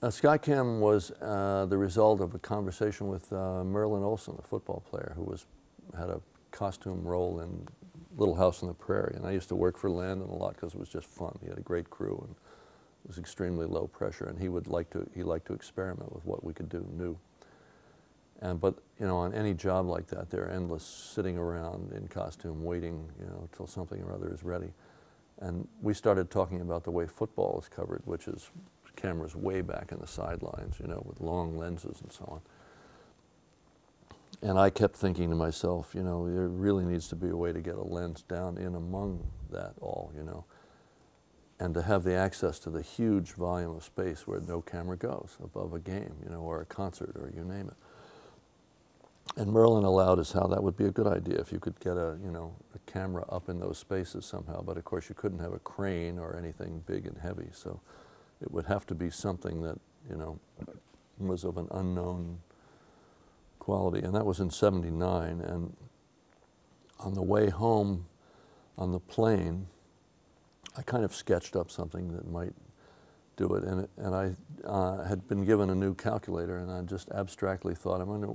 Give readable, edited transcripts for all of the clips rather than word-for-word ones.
SkyCam was the result of a conversation with Merlin Olsen, the football player, who had a costume role in Little House on the Prairie. And I used to work for Landon a lot because it was just fun. He had a great crew and it was extremely low pressure. And he liked to experiment with what we could do new. But you know, on any job like that, they're endless sitting around in costume, waiting, you know, till something or other is ready. And we started talking about the way football is covered, which is cameras way back in the sidelines, you know, with long lenses and so on. And I kept thinking to myself, you know, there really needs to be a way to get a lens down in among that all, you know, and to have the access to the huge volume of space where no camera goes above a game, you know, or a concert or you name it. And Merlin allowed us how that would be a good idea if you could get a camera up in those spaces somehow. But of course you couldn't have a crane or anything big and heavy. So it would have to be something that, you know, was of an unknown quality. And that was in '79. And on the way home on the plane, I kind of sketched up something that might do it. And I had been given a new calculator, and I just abstractly thought, I wonder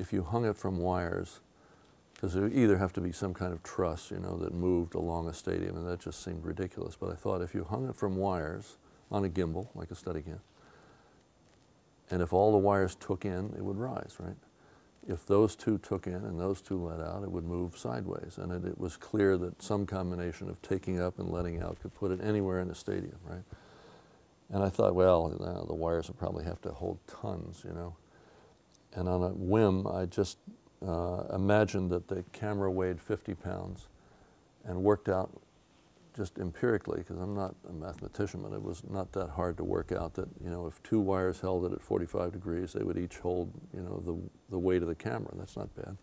if you hung it from wires, because there would either have to be some kind of truss, you know, that moved along a stadium, and that just seemed ridiculous. But I thought if you hung it from wires on a gimbal, like a Steadicam, and if all the wires took in, it would rise, right? If those two took in and those two let out, it would move sideways. And it was clear that some combination of taking up and letting out could put it anywhere in the stadium, right? And I thought, well, the wires would probably have to hold tons, you know. And on a whim, I just imagined that the camera weighed 50 pounds and worked out just empirically, because I'm not a mathematician, but it was not that hard to work out that, you know, if two wires held it at 45 degrees, they would each hold, you know, the weight of the camera. That's not bad.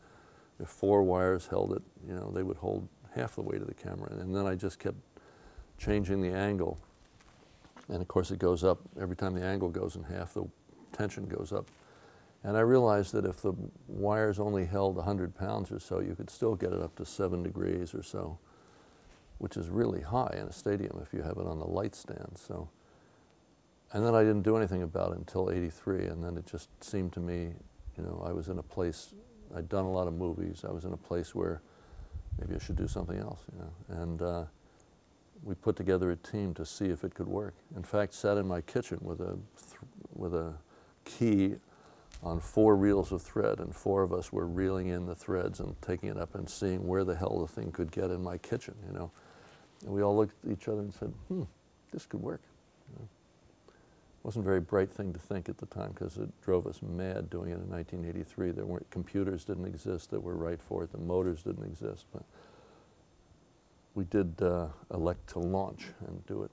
If four wires held it, you know, they would hold half the weight of the camera. And then I just kept changing the angle. And of course it goes up. Every time the angle goes in half, the tension goes up. And I realized that if the wires only held 100 pounds or so, you could still get it up to 7 degrees or so, which is really high in a stadium if you have it on the light stand. So, and then I didn't do anything about it until '83, and then it just seemed to me, you know, I was in a place, I'd done a lot of movies, I was in a place where maybe I should do something else, you know. And we put together a team to see if it could work. In fact, sat in my kitchen with a key on 4 reels of thread, and 4 of us were reeling in the threads and taking it up and seeing where the hell the thing could get in my kitchen, you know. And we all looked at each other and said, this could work. You know. It wasn't a very bright thing to think at the time, because it drove us mad doing it in 1983. There weren't, computers didn't exist that were right for it, the motors didn't exist, but we did elect to launch and do it.